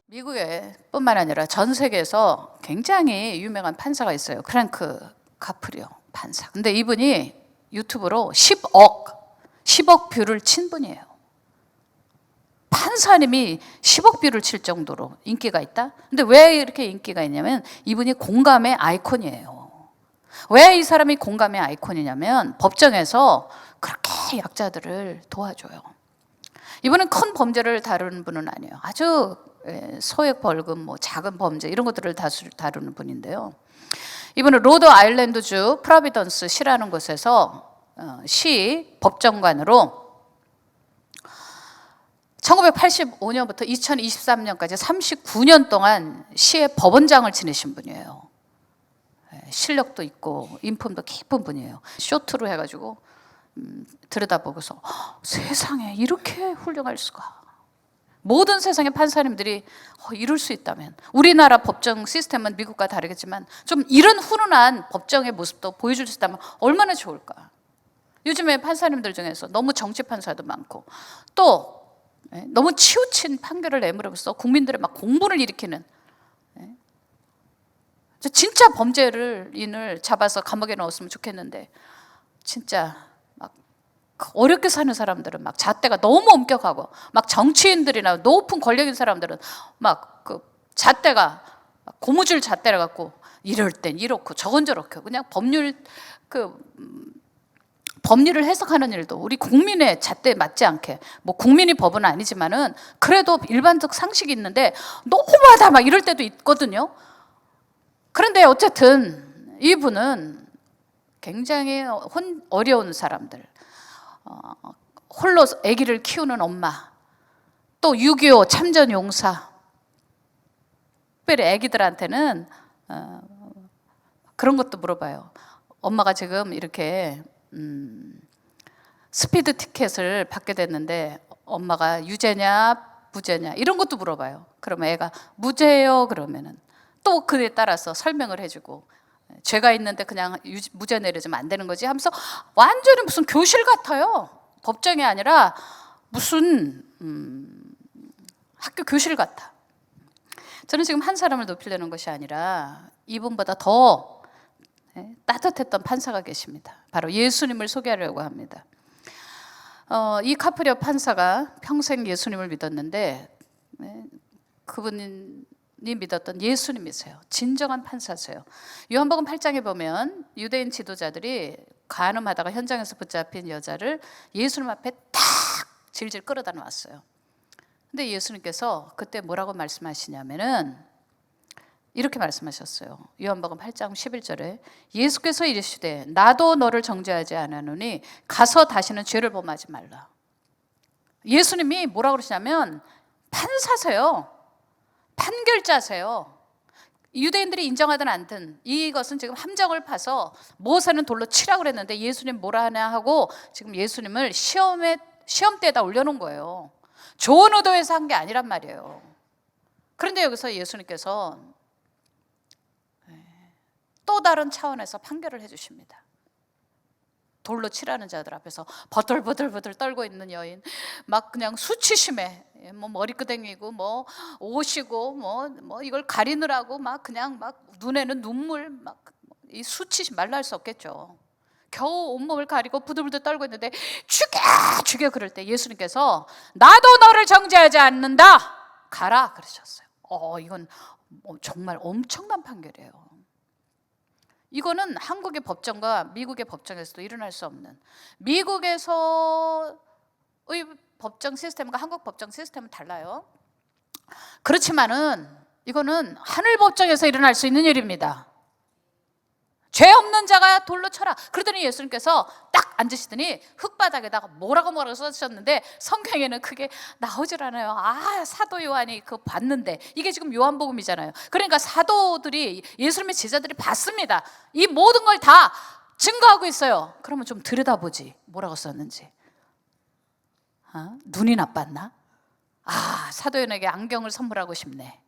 미국에 뿐만 아니라 전 세계에서 굉장히 유명한 판사가 있어요. 프랭크 카프리오 판사. 근데 이분이 유튜브로 10억 뷰를 친 분이에요. 판사님이 10억 뷰를 칠 정도로 인기가 있다? 근데 왜 이렇게 인기가 있냐면 이분이 공감의 아이콘이에요. 왜 이 사람이 공감의 아이콘이냐면 법정에서 그렇게 약자들을 도와줘요. 이분은 큰 범죄를 다루는 분은 아니에요. 아주 소액 벌금, 작은 범죄 이런 것들을 다루는 분인데요. 이분은 로드 아일랜드주 프로비던스 시라는 곳에서 시 법정관으로 1985년부터 2023년까지 39년 동안 시의 법원장을 지내신 분이에요. 실력도 있고 인품도 깊은 분이에요. 쇼트로 해가지고 들여다보고서 세상에 이렇게 훌륭할 수가. 모든 세상의 판사님들이 이룰 수 있다면, 우리나라 법정 시스템은 미국과 다르겠지만 좀 이런 훈훈한 법정의 모습도 보여줄 수 있다면 얼마나 좋을까. 요즘에 판사님들 중에서 너무 정치 판사도 많고 또 너무 치우친 판결을 내므로써 국민들의 막 공분을 일으키는, 진짜 범죄인을 잡아서 감옥에 넣었으면 좋겠는데 진짜 막 어렵게 사는 사람들은 막 잣대가 너무 엄격하고, 막 정치인들이나 높은 권력 있는 사람들은 막 그 잣대가 고무줄 잣대라 갖고 이럴 땐 이렇고 저건 저렇고 그냥 법률을 해석하는 일도 우리 국민의 잣대에 맞지 않게, 국민이 법은 아니지만은 그래도 일반적 상식이 있는데 너무하다 막 이럴 때도 있거든요. 그런데 어쨌든 이분은 굉장히 어려운 사람들, 홀로 아기를 키우는 엄마, 또 6.25 참전용사, 특별히 아기들한테는 그런 것도 물어봐요. 엄마가 지금 이렇게 스피드 티켓을 받게 됐는데 엄마가 유죄냐 무죄냐 이런 것도 물어봐요. 그러면 애가 무죄예요 그러면은 또 그에 따라서 설명을 해주고, 죄가 있는데 그냥 무죄 내려주면 안 되는 거지 하면서 완전히 무슨 교실 같아요. 법정이 아니라 무슨 학교 교실 같아. 저는 지금 한 사람을 높이려는 것이 아니라 이분보다 더 따뜻했던 판사가 계십니다. 바로 예수님을 소개하려고 합니다. 이 카프리오 판사가 평생 예수님을 믿었는데 그분이 믿었던 예수님이세요. 진정한 판사세요. 요한복음 8장에 보면 유대인 지도자들이 간음하다가 현장에서 붙잡힌 여자를 예수님 앞에 탁 질질 끌어다 놨어요. 근데 예수님께서 그때 뭐라고 말씀하시냐면은 이렇게 말씀하셨어요. 요한복음 8장 11절에 예수께서 이르시되 나도 너를 정죄하지 않았노니 가서 다시는 죄를 범하지 말라. 예수님이 뭐라고 그러시냐면 판사세요. 판결자세요. 유대인들이 인정하든 않든 이것은 지금 함정을 파서 모세는 돌로 치라고 그랬는데 예수님 뭐라 하냐 하고 지금 예수님을 시험대에다 올려놓은 거예요. 좋은 의도에서 한 게 아니란 말이에요. 그런데 여기서 예수님께서 또 다른 차원에서 판결을 해주십니다. 돌로 치라는 자들 앞에서 버들버들 떨고 있는 여인, 막 그냥 수치심에 머리끄댕이고 옷이고 이걸 가리느라고 막 그냥 막 눈에는 눈물, 막 이 수치심 말로 할 수 없겠죠. 겨우 온몸을 가리고 부들부들 떨고 있는데 죽여 그럴 때 예수님께서 나도 너를 정죄하지 않는다 가라 그러셨어요. 이건 정말 엄청난 판결이에요. 이거는 한국의 법정과 미국의 법정에서도 일어날 수 없는, 미국에서의 법정 시스템과 한국 법정 시스템은 달라요. 그렇지만은 이거는 하늘 법정에서 일어날 수 있는 일입니다. 죄 없는 자가 돌로 쳐라. 그러더니 예수님께서 딱 앉으시더니 흙바닥에다가 뭐라고 써주셨는데 성경에는 그게 나오질 않아요. 사도 요한이 그거 봤는데, 이게 지금 요한복음이잖아요. 그러니까 사도들이, 예수님의 제자들이 봤습니다. 이 모든 걸 다 증거하고 있어요. 그러면 좀 들여다보지 뭐라고 썼는지. 눈이 나빴나? 사도 요한에게 안경을 선물하고 싶네.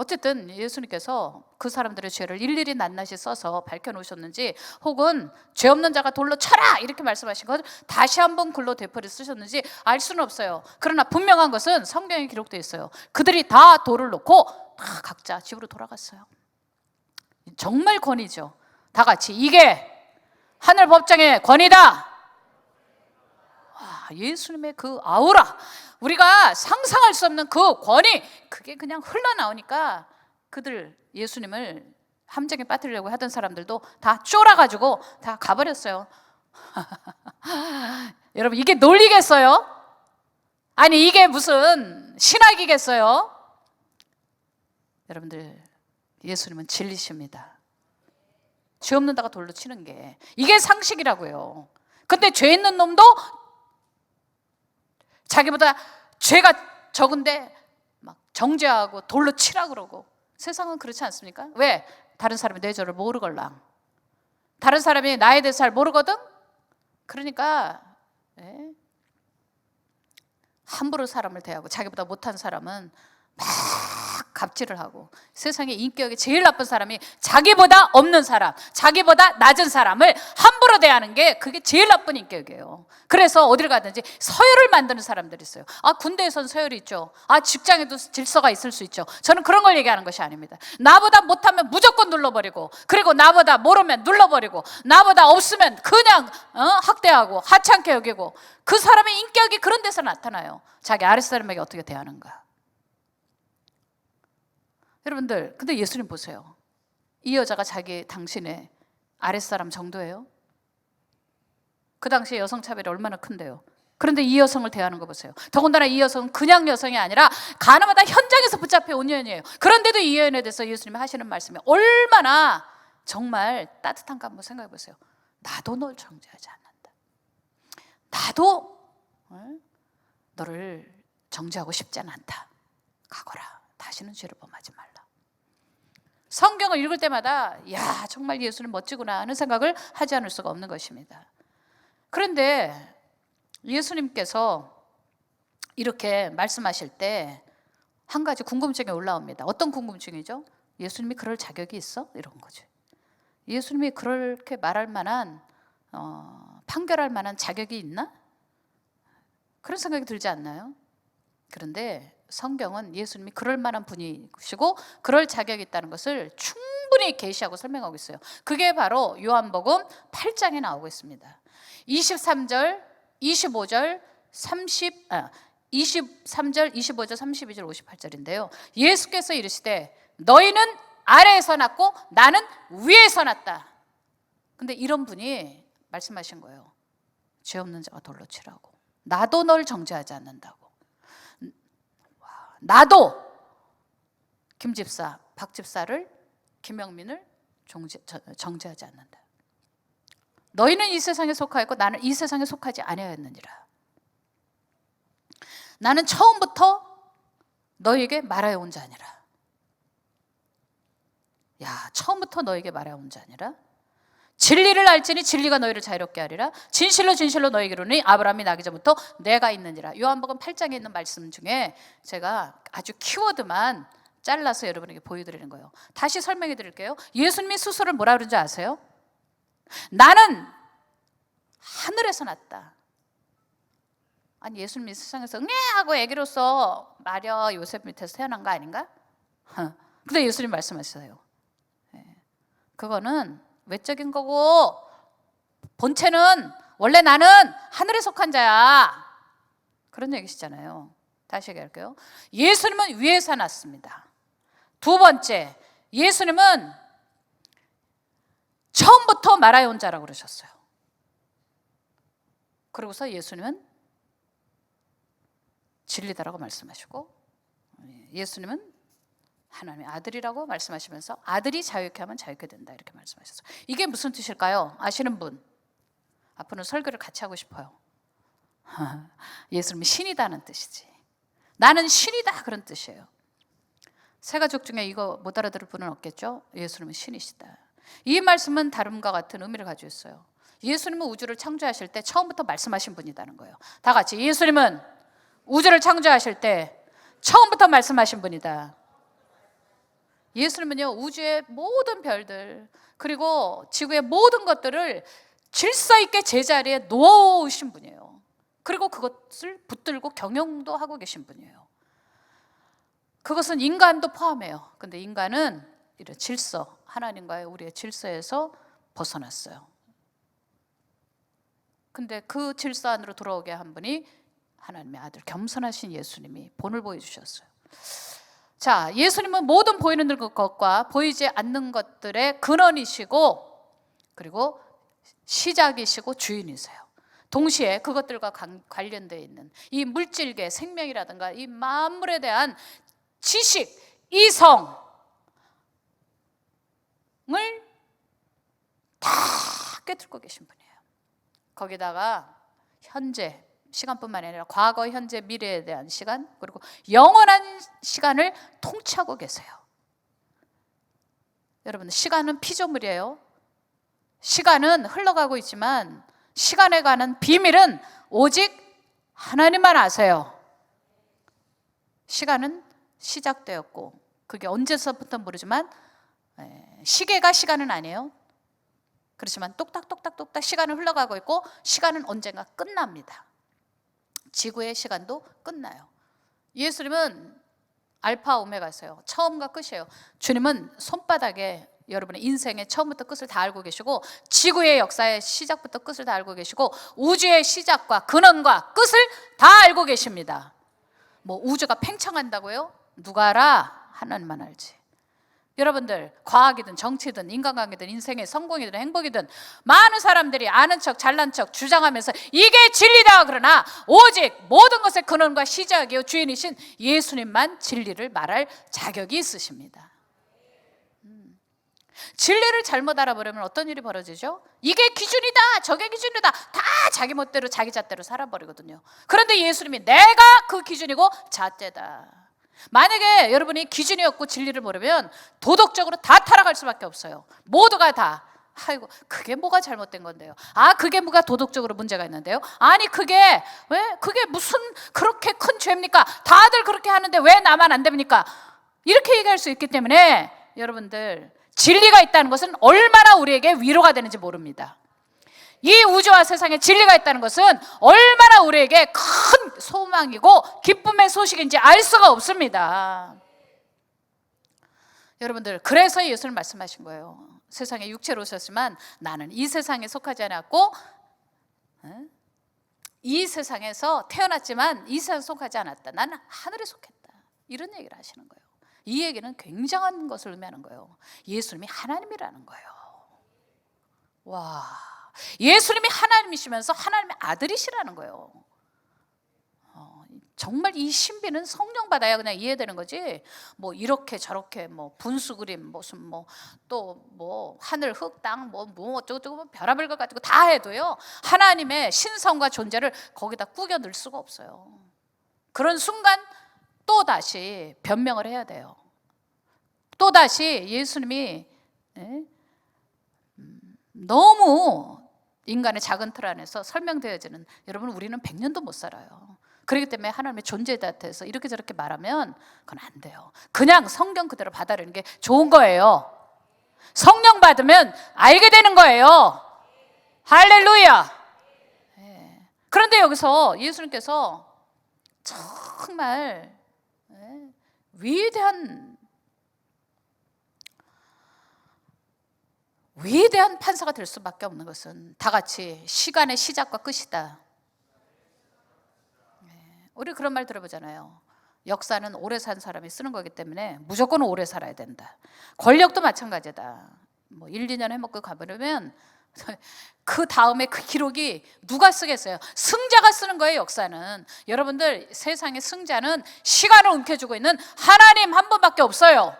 어쨌든 예수님께서 그 사람들의 죄를 일일이 낱낱이 써서 밝혀놓으셨는지, 혹은 죄 없는 자가 돌로 쳐라 이렇게 말씀하신 것 다시 한번 글로 대포를 쓰셨는지 알 수는 없어요. 그러나 분명한 것은 성경에 기록되어 있어요. 그들이 다 돌을 놓고 다 각자 집으로 돌아갔어요. 정말 권위죠. 다 같이 이게 하늘 법정의 권위다. 예수님의 그 아우라, 우리가 상상할 수 없는 그 권위, 그게 그냥 흘러나오니까 그들 예수님을 함정에 빠뜨리려고 하던 사람들도 다 쫄아가지고 다 가버렸어요. 여러분, 이게 논리겠어요? 아니, 이게 무슨 신학이겠어요? 여러분들, 예수님은 진리십니다. 죄 없는 자가 돌로 치는 게 이게 상식이라고요. 근데 죄 있는 놈도 자기보다 죄가 적은데 막 정죄하고 돌로 치라 그러고. 세상은 그렇지 않습니까? 왜? 다른 사람이 내 죄를 모르걸랑. 다른 사람이 나에 대해서 잘 모르거든? 그러니까 함부로 사람을 대하고, 자기보다 못한 사람은 막 갑질을 하고. 세상에 인격이 제일 나쁜 사람이 자기보다 없는 사람, 자기보다 낮은 사람을 함부로 대하는 게 그게 제일 나쁜 인격이에요. 그래서 어딜 가든지 서열을 만드는 사람들이 있어요. 군대에선 서열이 있죠. 직장에도 질서가 있을 수 있죠. 저는 그런 걸 얘기하는 것이 아닙니다. 나보다 못하면 무조건 눌러버리고, 그리고 나보다 모르면 눌러버리고, 나보다 없으면 그냥 학대하고 하찮게 여기고. 그 사람의 인격이 그런 데서 나타나요. 자기 아랫사람에게 어떻게 대하는가. 여러분들, 근데 예수님 보세요. 이 여자가 당신의 아랫사람 정도예요? 그 당시에 여성차별이 얼마나 큰데요. 그런데 이 여성을 대하는 거 보세요. 더군다나 이 여성은 그냥 여성이 아니라 가나마다 현장에서 붙잡혀 온 여인이에요. 그런데도 이 여인에 대해서 예수님이 하시는 말씀이 얼마나 정말 따뜻한가 한번 생각해 보세요. 나도 널 정죄하지 않는다. 나도 너를 정죄하고 싶지는 않다. 가거라. 다시는 죄를 범하지 말라. 성경을 읽을 때마다 야, 정말 예수는 멋지구나 하는 생각을 하지 않을 수가 없는 것입니다. 그런데 예수님께서 이렇게 말씀하실 때 한 가지 궁금증이 올라옵니다. 어떤 궁금증이죠? 예수님이 그럴 자격이 있어? 이런 거죠. 예수님이 그렇게 말할 만한, 판결할 만한 자격이 있나? 그런 생각이 들지 않나요? 그런데 성경은 예수님이 그럴 만한 분이시고 그럴 자격이 있다는 것을 충분히 계시하고 설명하고 있어요. 그게 바로 요한복음 8장에 나오고 있습니다. 23절, 25절, 23절, 25절, 32절, 58절인데요. 예수께서 이르시되 너희는 아래에서 났고 나는 위에서 났다. 근데 이런 분이 말씀하신 거예요. 죄 없는 자가 돌로 치라고. 나도 널 정죄하지 않는다고. 나도 김 집사, 박 집사를, 김영민을 정죄하지 않는다. 너희는 이 세상에 속하였고 나는 이 세상에 속하지 아니하였느니라. 나는 처음부터 너희에게 말하여 온 자니라. 야, 처음부터 너희에게 말하여 온 자니라. 진리를 알지니 진리가 너희를 자유롭게 하리라. 진실로 진실로 너희에게 이르노니 아브라함이 나기 전부터 내가 있느니라. 요한복음 8장에 있는 말씀 중에 제가 아주 키워드만 잘라서 여러분에게 보여드리는 거예요. 다시 설명해 드릴게요. 예수님이 스스로를 뭐라 그러는지 아세요? 나는 하늘에서 났다. 아니, 예수님이 세상에서 응애하고 애기로서 마리아 요셉 밑에서 태어난 거 아닌가? 근데 예수님 말씀하셨어요. 그거는 외적인 거고 본체는 원래 나는 하늘에 속한 자야. 그런 얘기시잖아요. 다시 얘기할게요. 예수님은 위에서 났습니다. 두 번째, 예수님은 처음부터 말하여 온 자라고 그러셨어요. 그러고서 예수님은 진리다라고 말씀하시고, 예수님은 하나님의 아들이라고 말씀하시면서 아들이 자유케 하면 자유케 된다 이렇게 말씀하셨어요. 이게 무슨 뜻일까요? 아시는 분? 앞으로는 설교를 같이 하고 싶어요. 예수님이 신이다는 뜻이지. 나는 신이다 그런 뜻이에요. 세 가족 중에 이거 못 알아들을 분은 없겠죠? 예수님은 신이시다. 이 말씀은 다름과 같은 의미를 가지고 있어요. 예수님은 우주를 창조하실 때 처음부터 말씀하신 분이라는 거예요. 다 같이 예수님은 우주를 창조하실 때 처음부터 말씀하신 분이다. 예수님은요, 우주의 모든 별들 그리고 지구의 모든 것들을 질서 있게 제자리에 놓으신 분이에요. 그리고 그것을 붙들고 경영도 하고 계신 분이에요. 그것은 인간도 포함해요. 근데 인간은 이런 질서, 하나님과의 우리의 질서에서 벗어났어요. 근데 그 질서 안으로 들어오게 한 분이 하나님의 아들, 겸손하신 예수님이 본을 보여주셨어요. 자, 예수님은 모든 보이는 것과 보이지 않는 것들의 근원이시고 그리고 시작이시고 주인이세요. 동시에 그것들과 관련되어 있는 이 물질계, 생명이라든가 이 만물에 대한 지식, 이성을 다 꿰뚫고 계신 분이에요. 거기다가 현재 시간뿐만 아니라 과거, 현재, 미래에 대한 시간 그리고 영원한 시간을 통치하고 계세요. 여러분, 시간은 피조물이에요. 시간은 흘러가고 있지만 시간에 관한 비밀은 오직 하나님만 아세요. 시간은 시작되었고 그게 언제서부터 모르지만 시계가 시간은 아니에요. 그렇지만 똑딱똑딱똑딱 시간은 흘러가고 있고 시간은 언젠가 끝납니다. 지구의 시간도 끝나요. 예수님은 알파 오메가세요. 처음과 끝이에요. 주님은 손바닥에 여러분의 인생의 처음부터 끝을 다 알고 계시고 지구의 역사의 시작부터 끝을 다 알고 계시고 우주의 시작과 근원과 끝을 다 알고 계십니다. 뭐 우주가 팽창한다고요? 누가 알아? 하나님만 알지. 여러분들, 과학이든 정치든 인간관계든 인생의 성공이든 행복이든 많은 사람들이 아는 척 잘난 척 주장하면서 이게 진리다 그러나 오직 모든 것의 근원과 시작이요 주인이신 예수님만 진리를 말할 자격이 있으십니다. 진리를 잘못 알아버리면 어떤 일이 벌어지죠? 이게 기준이다 저게 기준이다 다 자기 멋대로 자기 잣대로 살아버리거든요. 그런데 예수님이 내가 그 기준이고 잣대다. 만약에 여러분이 기준이 없고 진리를 모르면 도덕적으로 다 타락할 수밖에 없어요. 모두가 다. 아이고, 그게 뭐가 잘못된 건데요? 아, 그게 뭐가 도덕적으로 문제가 있는데요? 아니, 그게 왜? 그게 무슨 그렇게 큰 죄입니까? 다들 그렇게 하는데 왜 나만 안 됩니까? 이렇게 얘기할 수 있기 때문에 여러분들, 진리가 있다는 것은 얼마나 우리에게 위로가 되는지 모릅니다. 이 우주와 세상에 진리가 있다는 것은 얼마나 우리에게 큰 소망이고 기쁨의 소식인지 알 수가 없습니다. 여러분들, 그래서 예수님 말씀하신 거예요. 세상에 육체로 오셨지만 나는 이 세상에 속하지 않았고 이 세상에서 태어났지만 이 세상에 속하지 않았다. 나는 하늘에 속했다. 이런 얘기를 하시는 거예요. 이 얘기는 굉장한 것을 의미하는 거예요. 예수님이 하나님이라는 거예요. 와, 예수님이 하나님이시면서 하나님의 아들이시라는 거예요. 정말 이 신비는 성령 받아야 그냥 이해되는 거지. 뭐 이렇게 저렇게 뭐 분수 그림 무슨 뭐 또 뭐 하늘 흙 땅 뭐 어쩌고 별의별 것 가지고 다 해도요 하나님의 신성과 존재를 거기다 꾸겨 넣을 수가 없어요. 그런 순간 또 다시 변명을 해야 돼요. 또 다시 예수님이 너무 인간의 작은 틀 안에서 설명되어지는, 여러분 우리는 100년도 못 살아요. 그렇기 때문에 하나님의 존재에 대해서 이렇게 저렇게 말하면 그건 안 돼요. 그냥 성경 그대로 받아들이는 게 좋은 거예요. 성령 받으면 알게 되는 거예요. 할렐루야. 네. 그런데 여기서 예수님께서 정말 위대한 판사가 될 수밖에 없는 것은 다 같이 시간의 시작과 끝이다. 우리 그런 말 들어보잖아요. 역사는 오래 산 사람이 쓰는 거기 때문에 무조건 오래 살아야 된다. 권력도 마찬가지다. 뭐 1, 2년 해먹고 가버리면 그 다음에 그 기록이 누가 쓰겠어요? 승자가 쓰는 거예요. 역사는. 여러분들, 세상의 승자는 시간을 움켜쥐고 있는 하나님 한 분밖에 없어요.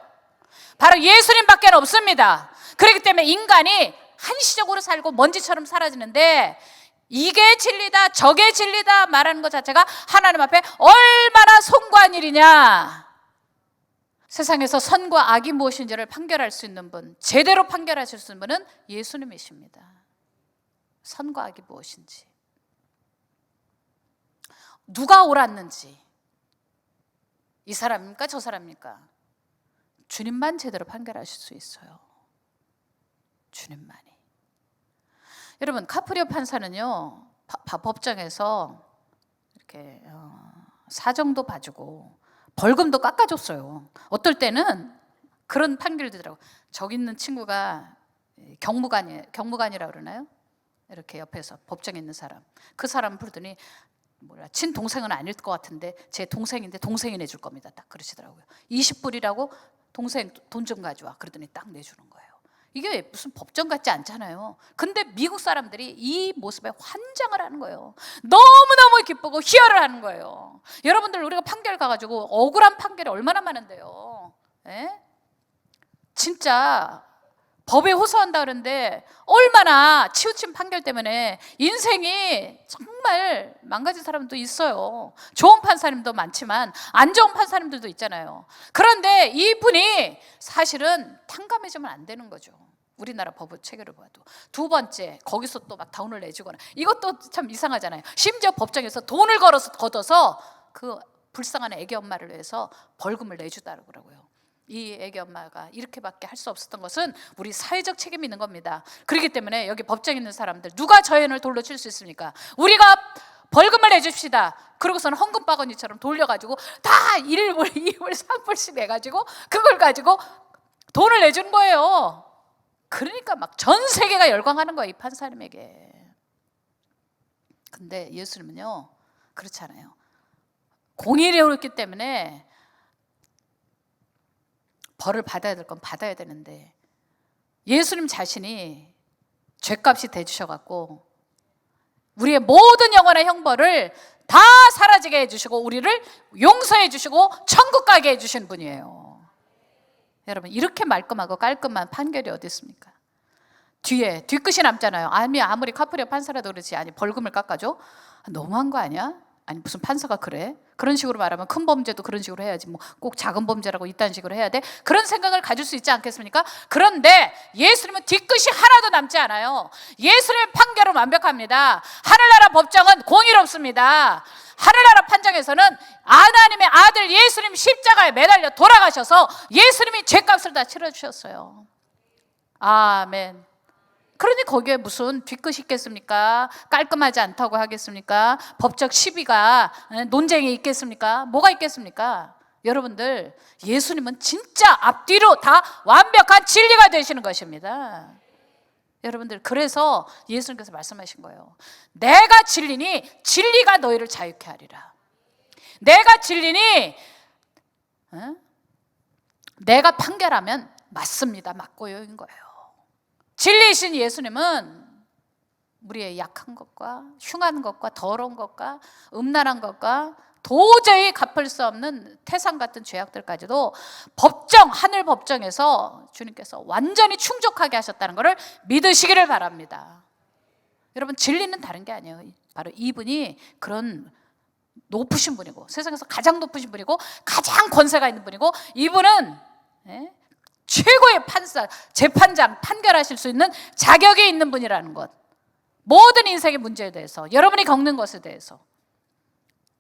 바로 예수님밖에 없습니다. 그렇기 때문에 인간이 한시적으로 살고 먼지처럼 사라지는데 이게 진리다 저게 진리다 말하는 것 자체가 하나님 앞에 얼마나 송구한 일이냐. 세상에서 선과 악이 무엇인지를 판결할 수 있는 분, 제대로 판결하실 수 있는 분은 예수님이십니다. 선과 악이 무엇인지, 누가 옳았는지, 이 사람입니까 저 사람입니까, 주님만 제대로 판결하실 수 있어요. 주님만이. 여러분, 카프리오 판사는요, 법정에서 이렇게 사정도 봐주고 벌금도 깎아줬어요. 어떨 때는 그런 판결들이더라고. 저기 있는 친구가 경무관이라 그러나요? 이렇게 옆에서 법정에 있는 사람, 그 사람 부르더니 친동생은 아닐 것 같은데 제 동생인데 동생이 내줄 겁니다. 딱 그러시더라고요. 20불이라고 동생 돈 좀 가져와. 그러더니 딱 내주는 거예요. 이게 무슨 법정 같지 않잖아요. 근데 미국 사람들이 이 모습에 환장을 하는 거예요. 너무너무 기쁘고 희열을 하는 거예요. 여러분들, 우리가 판결 가가지고 억울한 판결이 얼마나 많은데요. 에? 진짜 법에 호소한다 그러는데 얼마나 치우친 판결 때문에 인생이 정말 망가진 사람도 있어요. 좋은 판사님도 많지만 안 좋은 판사님들도 있잖아요. 그런데 이분이 사실은 탕감해주면 안 되는 거죠. 우리나라 법 체계를 봐도. 두 번째, 거기서 또 막 돈을 내주거나, 이것도 참 이상하잖아요. 심지어 법정에서 돈을 걷어서 그 불쌍한 애기 엄마를 위해서 벌금을 내주더라고요. 이 애기 엄마가 이렇게밖에 할 수 없었던 것은 우리 사회적 책임이 있는 겁니다. 그렇기 때문에 여기 법정에 있는 사람들, 누가 저 애를 돌로 칠 수 있습니까? 우리가 벌금을 내줍시다. 그러고서는 헌금 바구니처럼 돌려가지고 다 1불, 2불, 3불씩 내가지고 그걸 가지고 돈을 내주는 거예요. 그러니까 막 전 세계가 열광하는 거예요, 이 판사님에게. 근데 예수님은요, 그렇지 않아요. 공의를 이뤘기 때문에 벌을 받아야 될 건 받아야 되는데, 예수님 자신이 죗값이 돼주셔갖고 우리의 모든 영원한 형벌을 다 사라지게 해주시고 우리를 용서해 주시고 천국 가게 해주신 분이에요. 여러분, 이렇게 말끔하고 깔끔한 판결이 어디 있습니까? 뒤끝이 남잖아요. 아무리 카프리오 판사라도 그렇지, 아니 벌금을 깎아줘? 너무한 거 아니야? 아니 무슨 판사가 그래? 그런 식으로 말하면 큰 범죄도 그런 식으로 해야지, 뭐 꼭 작은 범죄라고 이딴 식으로 해야 돼? 그런 생각을 가질 수 있지 않겠습니까? 그런데 예수님은 뒤끝이 하나도 남지 않아요. 예수님의 판결은 완벽합니다. 하늘나라 법정은 공의롭습니다. 하늘나라 판정에서는 하나님의 아들 예수님 십자가에 매달려 돌아가셔서 예수님이 죄값을 다 치러주셨어요. 아멘. 그러니 거기에 무슨 뒤끝이 있겠습니까? 깔끔하지 않다고 하겠습니까? 법적 시비가, 논쟁이 있겠습니까? 뭐가 있겠습니까? 여러분들, 예수님은 진짜 앞뒤로 다 완벽한 진리가 되시는 것입니다. 여러분들, 그래서 예수님께서 말씀하신 거예요. 내가 진리니 진리가 너희를 자유케 하리라. 내가 진리니 내가 판결하면 맞습니다, 맞고요인 거예요. 진리이신 예수님은 우리의 약한 것과 흉한 것과 더러운 것과 음란한 것과 도저히 갚을 수 없는 태산 같은 죄악들까지도 하늘 법정에서 주님께서 완전히 충족하게 하셨다는 것을 믿으시기를 바랍니다. 여러분, 진리는 다른 게 아니에요. 바로 이분이 그런 높으신 분이고, 세상에서 가장 높으신 분이고 가장 권세가 있는 분이고, 이분은 최고의 판사, 재판장, 판결하실 수 있는 자격이 있는 분이라는 것. 모든 인생의 문제에 대해서, 여러분이 겪는 것에 대해서,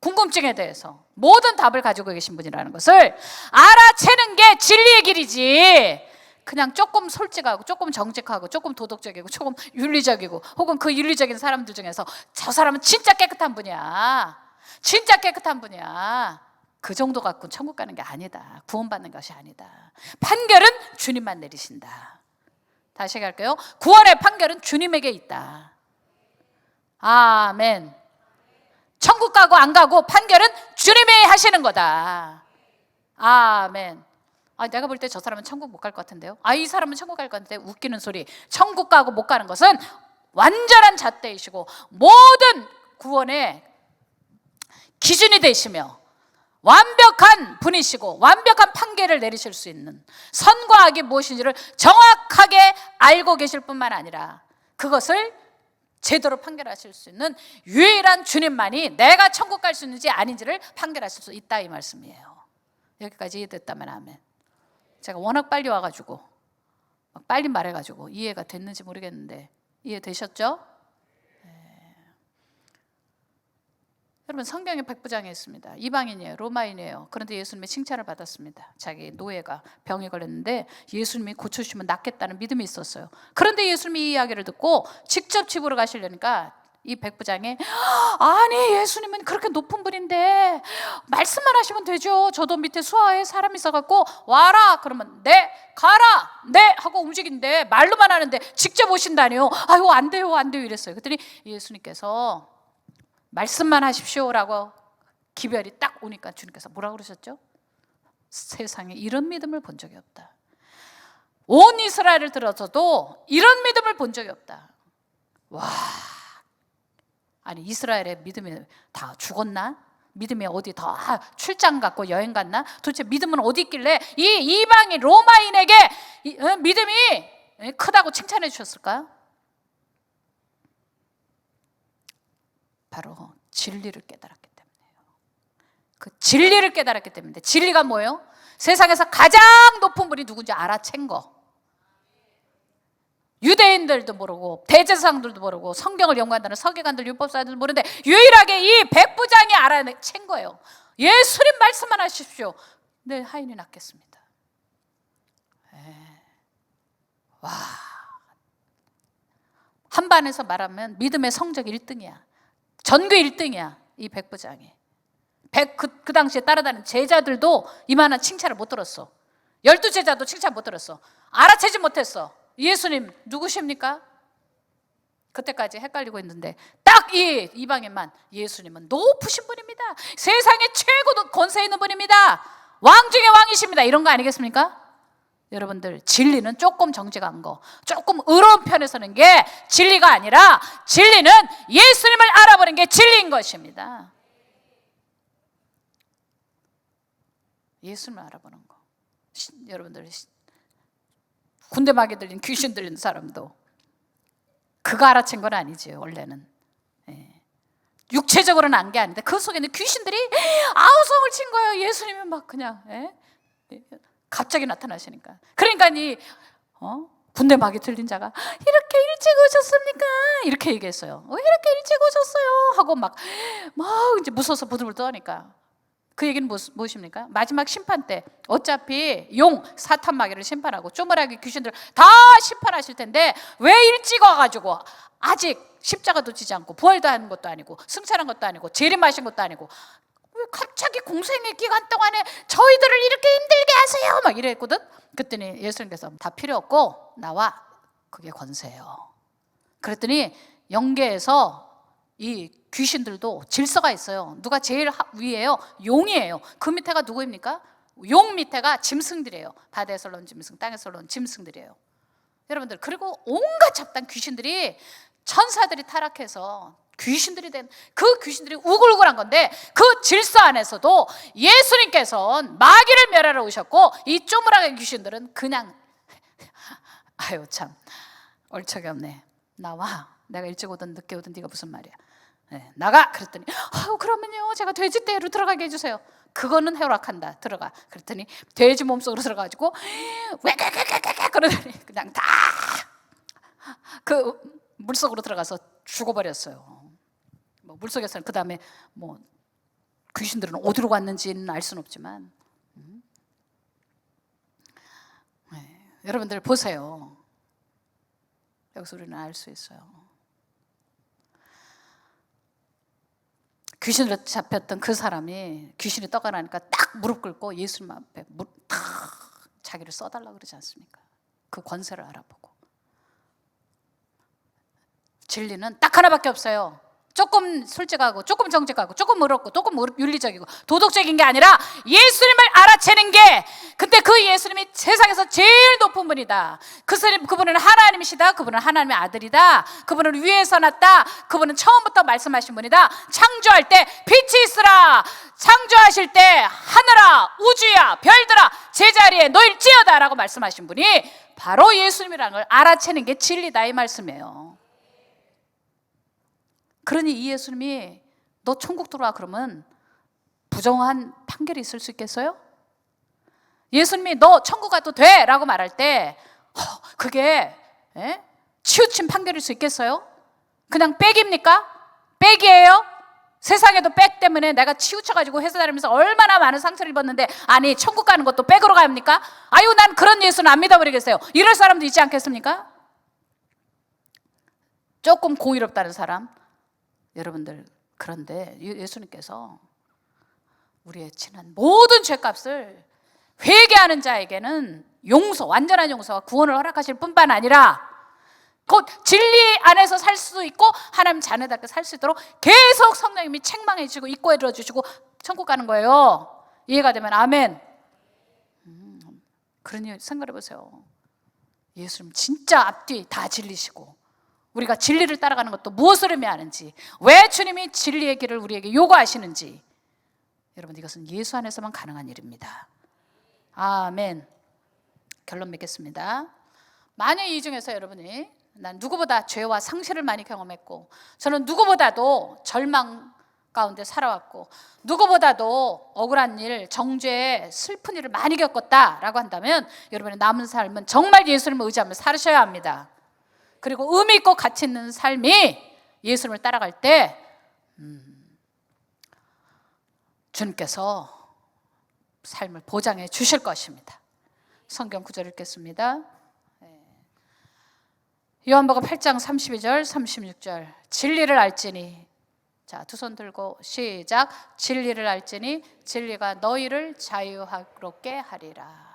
궁금증에 대해서 모든 답을 가지고 계신 분이라는 것을 알아채는 게 진리의 길이지, 그냥 조금 솔직하고 조금 정직하고 조금 도덕적이고 조금 윤리적이고 혹은 그 윤리적인 사람들 중에서 저 사람은 진짜 깨끗한 분이야, 진짜 깨끗한 분이야, 그 정도 갖고 천국 가는 게 아니다. 구원받는 것이 아니다. 판결은 주님만 내리신다. 다시 얘기할게요. 구원의 판결은 주님에게 있다. 아멘. 천국 가고 안 가고 판결은 주님이 하시는 거다. 아멘. 내가 볼 때 저 사람은 천국 못 갈 것 같은데요. 이 사람은 천국 갈 것 같은데. 웃기는 소리. 천국 가고 못 가는 것은 완전한 잣대이시고 모든 구원의 기준이 되시며 완벽한 분이시고 완벽한 판결을 내리실 수 있는, 선과 악이 무엇인지를 정확하게 알고 계실 뿐만 아니라 그것을 제대로 판결하실 수 있는 유일한 주님만이 내가 천국 갈 수 있는지 아닌지를 판결하실 수 있다, 이 말씀이에요. 여기까지 이해됐다면 아멘. 제가 워낙 빨리 와가지고 빨리 말해가지고 이해가 됐는지 모르겠는데 이해되셨죠? 여러분 성경에 백부장이 있습니다. 이방인이에요. 로마인이에요. 그런데 예수님의 칭찬을 받았습니다. 자기 노예가 병에 걸렸는데 예수님이 고쳐주시면 낫겠다는 믿음이 있었어요. 그런데 예수님이 이 이야기를 듣고 직접 집으로 가시려니까 이 백부장이 아니 예수님은 그렇게 높은 분인데 말씀만 하시면 되죠. 저도 밑에 수하에 사람이 있어갖고 와라 그러면 네 가라 네 하고 움직이는데 말로만 하는데 직접 오신다니요. 아유 안 돼요 안 돼요 이랬어요. 그랬더니 예수님께서 말씀만 하십시오라고 기별이 딱 오니까 주님께서 뭐라고 그러셨죠? 세상에 이런 믿음을 본 적이 없다. 온 이스라엘을 들어서도 이런 믿음을 본 적이 없다. 와, 아니 이스라엘의 믿음이 다 죽었나? 믿음이 어디 더 출장 갔고 여행 갔나? 도대체 믿음은 어디 있길래 이 이방인 로마인에게 믿음이 크다고 칭찬해 주셨을까요? 바로 진리를 깨달았기 때문이에요. 그 진리를 깨달았기 때문인데 진리가 뭐예요? 세상에서 가장 높은 분이 누군지 알아챈 거. 유대인들도 모르고 대제사장들도 모르고 성경을 연구한다는 서기관들 율법사들도 모르는데 유일하게 이 백부장이 알아챈 거예요. 예수님 말씀만 하십시오. 내 하인이 낫겠습니다. 와, 한반에서 말하면 믿음의 성적 1등이야. 전교 1등이야 이 백부장이. 그 당시에 따라다니는 제자들도 이만한 칭찬을 못 들었어. 12제자도 칭찬 못 들었어. 알아채지 못했어. 예수님 누구십니까? 그때까지 헷갈리고 있는데 딱 이 이방인만 예수님은 높으신 분입니다. 세상에 최고 권세 있는 분입니다. 왕 중에 왕이십니다. 이런 거 아니겠습니까? 여러분들 진리는 조금 정직한 거, 조금 의로운 편에 서는 게 진리가 아니라 진리는 예수님을 알아보는 게 진리인 것입니다. 예수님을 알아보는 거. 여러분들 군대 막이 들린 귀신 들린 사람도 그거 알아챈 건 아니지 원래는. 육체적으로는 안 게 아닌데 그 속에는 귀신들이 아우성을 친 거예요. 예수님이 막 그냥 갑자기 나타나시니까. 그러니까 이 군대 막이 들린 자가 이렇게 일찍 오셨습니까? 이렇게 얘기했어요. 왜 이렇게 일찍 오셨어요? 하고 막 이제 무서워서 부들부들 떠니까. 그 얘기는 무엇입니까? 마지막 심판 때 어차피 용 사탄 마귀를 심판하고 쪼무라기 귀신들 다 심판하실 텐데 왜 일찍 와가지고 아직 십자가도 지지 않고 부활도 하는 것도 아니고 승천한 것도 아니고 재림하신 것도 아니고 왜 갑자기 공생의 기간 동안에 저희들을 이렇게 힘들게 하세요? 막 이랬거든. 그랬더니 예수님께서 다 필요 없고 나와, 그게 권세예요. 그랬더니 영계에서 이 귀신들도 질서가 있어요. 누가 제일 위에요? 용이에요. 그 밑에가 누구입니까? 용 밑에가 짐승들이에요. 바다에서 올라온 짐승, 땅에서 올라온 짐승들이에요. 여러분들, 그리고 온갖 잡다한 귀신들이, 천사들이 타락해서 귀신들이 된 그 귀신들이 우글우글한 건데, 그 질서 안에서도 예수님께서는 마귀를 멸하러 오셨고 이 쪼무라기 귀신들은 그냥 아유 참 얼척이 없네. 나와. 내가 일찍 오든 늦게 오든 네가 무슨 말이야. 네, 나가. 그랬더니 아유 그러면요 제가 돼지 떼로 들어가게 해주세요. 그거는 허락한다. 들어가. 그랬더니 돼지 몸속으로 들어가지고 왜까까까까 그러더니 그냥 다 그 물속으로 들어가서 죽어버렸어요. 뭐 물속에서는 그 다음에 뭐 귀신들은 어디로 갔는지는 알 수는 없지만 네, 여러분들 보세요. 여기서 우리는 알 수 있어요. 귀신으로 잡혔던 그 사람이 귀신이 떠가 나니까 딱 무릎 꿇고 예수님 앞에 탁 자기를 써달라고 그러지 않습니까? 그 권세를 알아보고. 진리는 딱 하나밖에 없어요. 조금 솔직하고 조금 정직하고 조금 의롭고 조금 윤리적이고 도덕적인 게 아니라 예수님을 알아채는 게, 근데 그 예수님이 세상에서 제일 높은 분이다. 그분은 하나님이시다. 그분은 하나님의 아들이다. 그분은 위에서 났다. 그분은 처음부터 말씀하신 분이다. 창조할 때 빛이 있으라. 창조하실 때 하늘아 우주야 별들아 제자리에 놓일지어다 라고 말씀하신 분이 바로 예수님이라는 걸 알아채는 게 진리다 이 말씀이에요. 그러니 이 예수님이 너 천국 들어와 그러면 부정한 판결이 있을 수 있겠어요? 예수님이 너 천국 가도 돼 라고 말할 때 그게 치우친 판결일 수 있겠어요? 그냥 빽입니까? 빽이에요? 세상에도 백 때문에 내가 치우쳐가지고 회사 다니면서 얼마나 많은 상처를 입었는데, 아니 천국 가는 것도 백으로 갑니까? 아유, 난 그런 예수는 안 믿어버리겠어요. 이럴 사람도 있지 않겠습니까? 조금 공의롭다는 사람, 여러분들, 그런데 예수님께서 우리의 친한 모든 죄값을 회개하는 자에게는 용서, 완전한 용서와 구원을 허락하실 뿐만 아니라 곧 진리 안에서 살 수 있고 하나님 자녀답게 살 수 있도록 계속 성령님이 책망해 주시고 이꼬해 들어주시고 천국 가는 거예요. 이해가 되면 아멘. 그러니 생각해 보세요. 예수님 진짜 앞뒤 다 진리시고, 우리가 진리를 따라가는 것도 무엇을 의미하는지, 왜 주님이 진리의 길을 우리에게 요구하시는지, 여러분, 이것은 예수 안에서만 가능한 일입니다. 아멘. 결론 맺겠습니다. 만약 이 중에서 여러분이 난 누구보다 죄와 상실을 많이 경험했고, 저는 누구보다도 절망 가운데 살아왔고, 누구보다도 억울한 일, 정죄, 슬픈 일을 많이 겪었다라고 한다면 여러분의 남은 삶은 정말 예수님을 의지하며 살으셔야 합니다. 그리고 의미 있고 가치 있는 삶이 예수님을 따라갈 때 주님께서 삶을 보장해 주실 것입니다. 성경 구절 읽겠습니다. 요한복음 8장 32절 36절. 진리를 알지니, 자, 두 손 들고 시작. 진리를 알지니 진리가 너희를 자유롭게 하리라.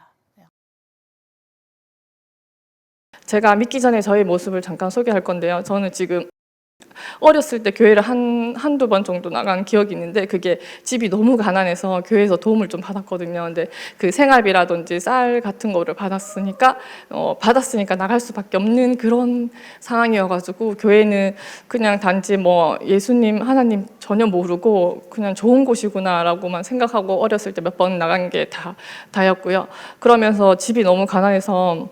제가 믿기 전에 저의 모습을 잠깐 소개할 건데요. 저는 지금 어렸을 때 교회를 한두 번 정도 나간 기억이 있는데, 그게 집이 너무 가난해서 교회에서 도움을 좀 받았거든요. 근데 그 생활비라든지 쌀 같은 거를 받았으니까 나갈 수밖에 없는 그런 상황이어가지고, 교회는 그냥 단지 뭐 예수님, 하나님 전혀 모르고 그냥 좋은 곳이구나라고만 생각하고 어렸을 때 몇 번 나간 게 다였고요. 그러면서 집이 너무 가난해서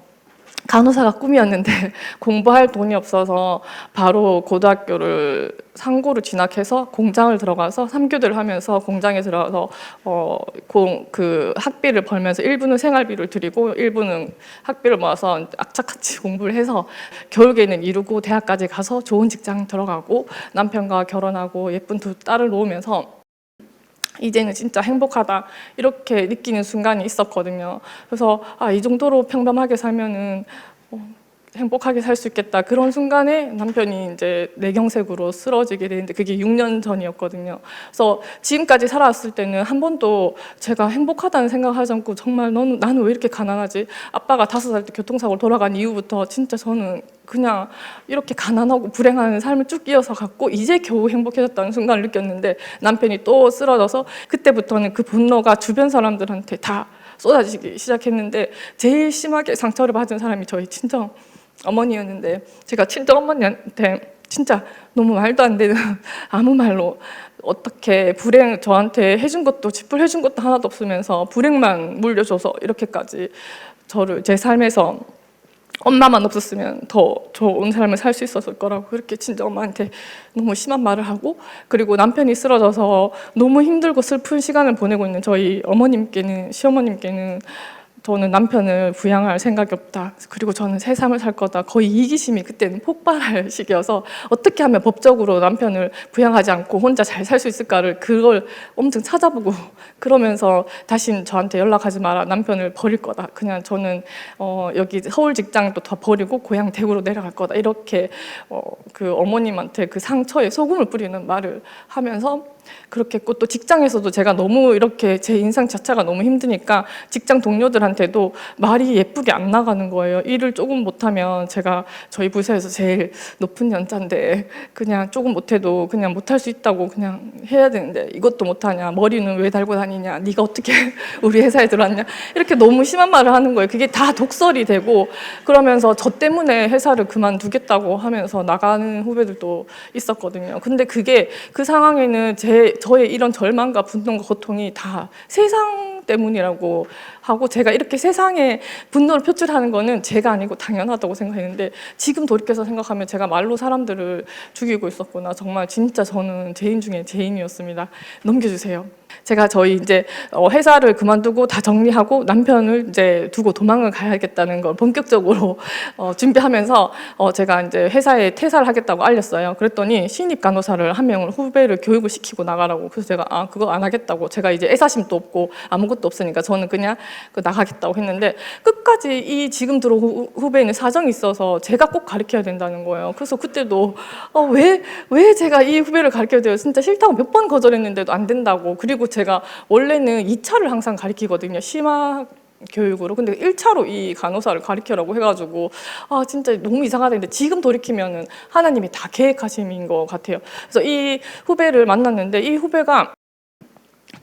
간호사가 꿈이었는데 공부할 돈이 없어서 바로 고등학교를 상고를 진학해서 공장을 들어가서 3교대를 하면서 공장에 들어가서 그 학비를 벌면서 일부는 생활비를 드리고 일부는 학비를 모아서 악착같이 공부를 해서 결국에는 이루고 대학까지 가서 좋은 직장 들어가고 남편과 결혼하고 예쁜 두 딸을 놓으면서 이제는 진짜 행복하다 이렇게 느끼는 순간이 있었거든요. 그래서 이 정도로 평범하게 살면은 행복하게 살 수 있겠다. 그런 순간에 남편이 이제 뇌경색으로 쓰러지게 되는데, 그게 6년 전이었거든요. 그래서 지금까지 살아왔을 때는 한 번도 제가 행복하다는 생각을 하지 않고, 정말 나는 왜 이렇게 가난하지? 아빠가 5살 때 교통사고로 돌아간 이후부터 진짜 저는 그냥 이렇게 가난하고 불행한 삶을 쭉 이어서 갔고, 이제 겨우 행복해졌다는 순간을 느꼈는데, 남편이 또 쓰러져서 그때부터는 그 분노가 주변 사람들한테 다 쏟아지기 시작했는데, 제일 심하게 상처를 받은 사람이 저희 친정 어머니였는데, 제가 친정 어머니한테 진짜 너무 말도 안 되는 아무 말로 어떻게 저한테 해준 것도 쥐뿔 해준 것도 하나도 없으면서 불행만 물려줘서 이렇게까지 저를 제 삶에서 엄마만 없었으면 더 좋은 삶을 살 수 있었을 거라고 그렇게 친정 엄마한테 너무 심한 말을 하고, 그리고 남편이 쓰러져서 너무 힘들고 슬픈 시간을 보내고 있는 저희 시어머님께는 저는 남편을 부양할 생각이 없다. 그리고 저는 새 삶을 살 거다. 거의 이기심이 그때는 폭발할 시기여서 어떻게 하면 법적으로 남편을 부양하지 않고 혼자 잘 살 수 있을까를 그걸 엄청 찾아보고, 그러면서 다신 저한테 연락하지 마라. 남편을 버릴 거다. 그냥 저는 여기 서울 직장도 다 버리고 고향 대구로 내려갈 거다. 이렇게 그 어머님한테 그 상처에 소금을 뿌리는 말을 하면서 그렇게 했고, 또 직장에서도 제가 너무 이렇게 제 인상 자체가 너무 힘드니까 직장 동료들한테도 말이 예쁘게 안 나가는 거예요. 일을 조금 못하면, 제가 저희 부서에서 제일 높은 연차인데 그냥 조금 못해도 그냥 못할 수 있다고 그냥 해야 되는데 이것도 못하냐, 머리는 왜 달고 다니냐, 네가 어떻게 우리 회사에 들어왔냐, 이렇게 너무 심한 말을 하는 거예요. 그게 다 독설이 되고, 그러면서 저 때문에 회사를 그만두겠다고 하면서 나가는 후배들도 있었거든요. 근데 그게 그 상황에는 저의 이런 절망과 분노과 고통이 다 세상 때문이라고 하고, 제가 이렇게 세상에 분노를 표출하는 거는 제가 아니고 당연하다고 생각했는데, 지금 돌이켜서 생각하면 제가 말로 사람들을 죽이고 있었구나. 정말 진짜 저는 죄인 중에 죄인이었습니다. 넘겨주세요. 제가 저희 이제 회사를 그만두고 다 정리하고 남편을 이제 두고 도망을 가야겠다는 걸 본격적으로 준비하면서 제가 이제 회사에 퇴사를 하겠다고 알렸어요. 그랬더니 신입 간호사를 한 명을 후배를 교육을 시키고 나가라고. 그래서 제가 그거 안 하겠다고. 제가 이제 애사심도 없고 아무것도 없으니까 저는 그냥 나가겠다고 했는데 끝까지 이 지금 들어온 후배는 사정이 있어서 제가 꼭 가르쳐야 된다는 거예요. 그래서 그때도 왜 제가 이 후배를 가르쳐야 돼요? 진짜 싫다고 몇 번 거절했는데도 안 된다고. 그리고 제가 원래는 2차를 항상 가르치거든요. 심화 교육으로. 근데 1차로 이 간호사를 가르치라고 해가지고 진짜 너무 이상하다. 근데 지금 돌이키면은 하나님이 다 계획하심인 것 같아요. 그래서 이 후배를 만났는데 이 후배가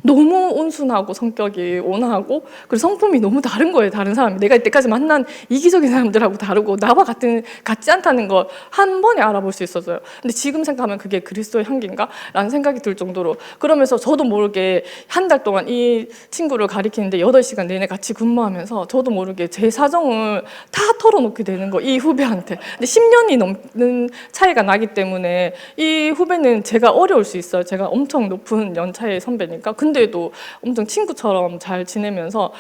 너무 온순하고 성격이 온화하고 그리고 성품이 너무 다른 거예요. 다른 사람이 내가 이때까지 만난 이기적인 사람들하고 다르고 나와 같지 않다는 걸 한 번에 알아볼 수 있었어요. 근데 지금 생각하면 그게 그리스도의 향기인가? 라는 생각이 들 정도로 그러면서 저도 모르게 한 달 동안 이 친구를 가리키는데 8시간 내내 같이 근무하면서 저도 모르게 제 사정을 다 털어놓게 되는 거 이 후배한테. 근데 10년이 넘는 차이가 나기 때문에 이 후배는 제가 어려울 수 있어요. 제가 엄청 높은 연차의 선배니까. 근데도 엄청 친구처럼 잘 지내면서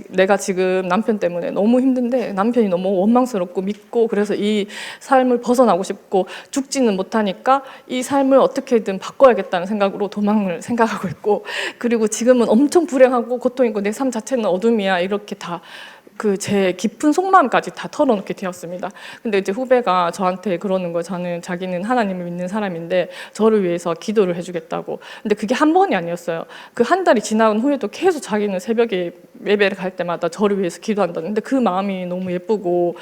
내가 지금 남편 때문에 너무 힘든데 남편이 너무 원망스럽고 믿고 그래서 이 삶을 벗어나고 싶고 죽지는 못하니까 이 삶을 어떻게든 바꿔야겠다는 생각으로 도망을 생각하고 있고 그리고 지금은 엄청 불행하고 고통이고 내 삶 자체는 어둠이야 이렇게 다 제 깊은 속마음까지 다 털어놓게 되었습니다. 근데 이제 후배가 저한테 그러는 거예요. 자기는 하나님을 믿는 사람인데 저를 위해서 기도를 해주겠다고. 근데 그게 한 번이 아니었어요. 그 한 달이 지나간 후에도 계속 자기는 새벽에 예배를 갈 때마다 저를 위해서 기도한다는. 근데 그 마음이 너무 예쁘고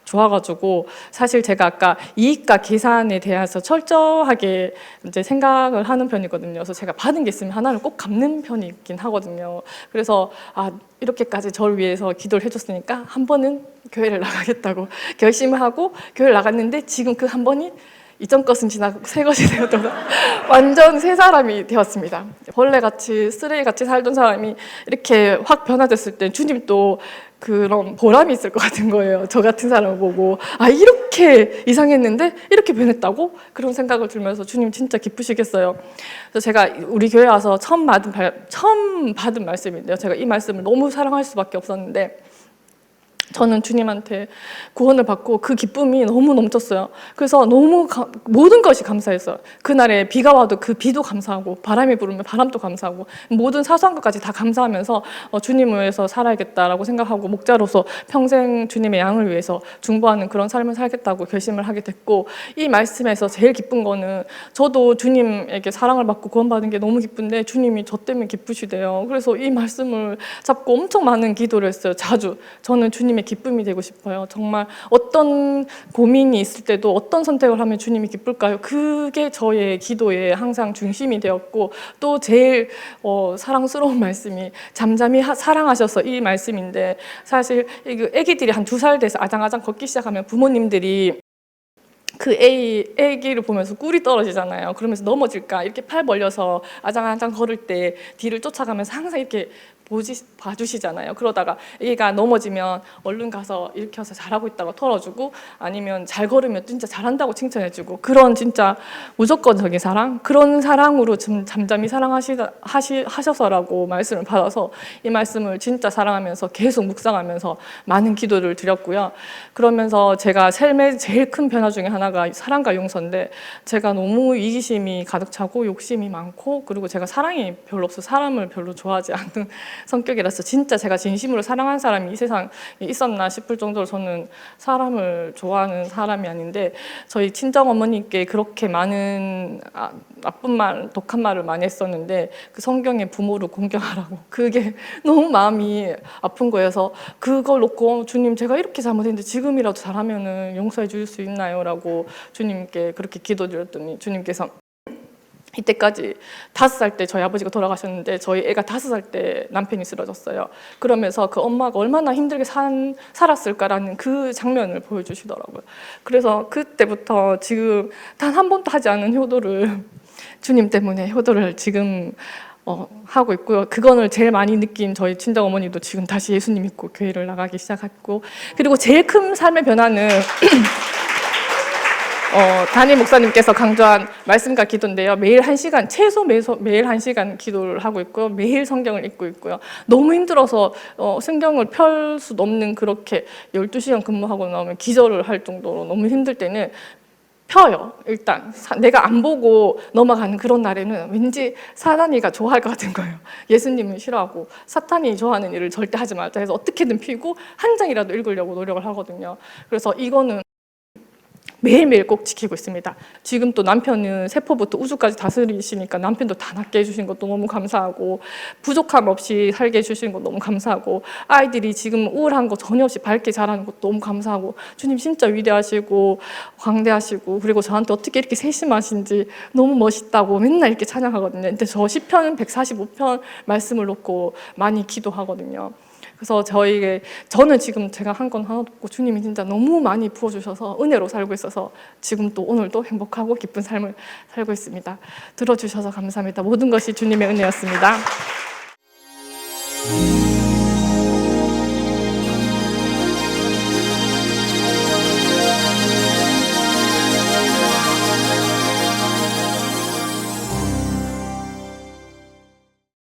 좋아가지고 사실 제가 아까 이익과 계산에 대해서 철저하게 이제 생각을 하는 편이거든요. 그래서 제가 받은 게 있으면 하나를 꼭 갚는 편이긴 하거든요. 그래서 이렇게까지 저를 위해서 기도를 해줬으니까 한 번은 교회를 나가겠다고 결심을 하고 교회를 나갔는데 지금 그 한 번이 이전 것은 지나고 새 것이 되었다. 완전 새 사람이 되었습니다. 벌레같이 쓰레기같이 살던 사람이 이렇게 확 변화됐을 때 주님도 그런 보람이 있을 것 같은 거예요. 저 같은 사람을 보고 이렇게 이상했는데 이렇게 변했다고? 그런 생각을 들면서 주님 진짜 기쁘시겠어요. 그래서 제가 우리 교회 와서 처음 받은 말씀인데요. 제가 이 말씀을 너무 사랑할 수밖에 없었는데 저는 주님한테 구원을 받고 그 기쁨이 너무 넘쳤어요. 그래서 너무 모든 것이 감사했어요. 그날에 비가 와도 그 비도 감사하고 바람이 불으면 바람도 감사하고 모든 사소한 것까지 다 감사하면서 주님을 위해서 살아야겠다라고 생각하고 목자로서 평생 주님의 양을 위해서 중보하는 그런 삶을 살겠다고 결심을 하게 됐고 이 말씀에서 제일 기쁜 거는 저도 주님에게 사랑을 받고 구원받은 게 너무 기쁜데 주님이 저 때문에 기쁘시대요. 그래서 이 말씀을 잡고 엄청 많은 기도를 했어요. 자주. 저는 주님의 기쁨이 되고 싶어요. 정말 어떤 고민이 있을 때도 어떤 선택을 하면 주님이 기쁠까요? 그게 저의 기도의 항상 중심이 되었고 또 제일 사랑스러운 말씀이 잠잠히 사랑하셔서 이 말씀인데 사실 애기들이 한 2살 돼서 아장아장 걷기 시작하면 부모님들이 그 애기를 보면서 꿀이 떨어지잖아요. 그러면서 넘어질까 이렇게 팔 벌려서 아장아장 걸을 때 뒤를 쫓아가면서 항상 이렇게 봐주시잖아요. 그러다가 애기가 넘어지면 얼른 가서 일으켜서 잘하고 있다고 털어주고 아니면 잘 걸으면 진짜 잘한다고 칭찬해주고 그런 진짜 무조건적인 사랑 그런 사랑으로 좀 잠잠히 사랑하셔서라고 말씀을 받아서 이 말씀을 진짜 사랑하면서 계속 묵상하면서 많은 기도를 드렸고요. 그러면서 제가 삶의 제일 큰 변화 중에 하나가 사랑과 용서인데 제가 너무 이기심이 가득 차고 욕심이 많고 그리고 제가 사랑이 별로 없어 사람을 별로 좋아하지 않는 성격이라서 진짜 제가 진심으로 사랑하는 사람이 이 세상에 있었나 싶을 정도로 저는 사람을 좋아하는 사람이 아닌데 저희 친정어머니께 그렇게 많은 나쁜 말, 독한 말을 많이 했었는데 그 성경에 부모를 공경하라고 그게 너무 마음이 아픈 거여서 그걸 놓고 주님 제가 이렇게 잘못했는데 지금이라도 잘하면은 용서해 주실 수 있나요? 라고 주님께 그렇게 기도드렸더니 주님께서 이때까지 5살 때 저희 아버지가 돌아가셨는데 저희 애가 5살 때 남편이 쓰러졌어요. 그러면서 그 엄마가 얼마나 힘들게 살았을까라는 그 장면을 보여주시더라고요. 그래서 그때부터 지금 단 한 번도 하지 않은 효도를 주님 때문에 효도를 지금 하고 있고요. 그거를 제일 많이 느낀 저희 친정어머니도 지금 다시 예수님 믿고 교회를 나가기 시작했고 그리고 제일 큰 삶의 변화는 담임 목사님께서 강조한 말씀과 기도인데요. 매일 1시간, 최소 매일 1시간 기도를 하고 있고요. 매일 성경을 읽고 있고요. 너무 힘들어서 성경을 펼 수도 없는, 그렇게 12시간 근무하고 나오면 기절을 할 정도로 너무 힘들 때는 펴요. 일단 내가 안 보고 넘어가는 그런 날에는 왠지 사단이가 좋아할 것 같은 거예요. 예수님은 싫어하고 사탄이 좋아하는 일을 절대 하지 말자 해서 어떻게든 피고 한 장이라도 읽으려고 노력을 하거든요. 그래서 이거는 매일매일 꼭 지키고 있습니다. 지금 또 남편은 세포부터 우주까지 다스리시니까 남편도 다 낫게 해주신 것도 너무 감사하고, 부족함 없이 살게 해주시는 것도 너무 감사하고, 아이들이 지금 우울한 거 전혀 없이 밝게 자라는 것도 너무 감사하고, 주님 진짜 위대하시고 광대하시고, 그리고 저한테 어떻게 이렇게 세심하신지 너무 멋있다고 맨날 이렇게 찬양하거든요. 근데 저 시편 145편 말씀을 놓고 많이 기도하거든요. 그래서 저는 지금 제가 한 건 하나도 없고 주님이 진짜 너무 많이 부어주셔서 은혜로 살고 있어서 지금 또 오늘도 행복하고 기쁜 삶을 살고 있습니다. 들어주셔서 감사합니다. 모든 것이 주님의 은혜였습니다.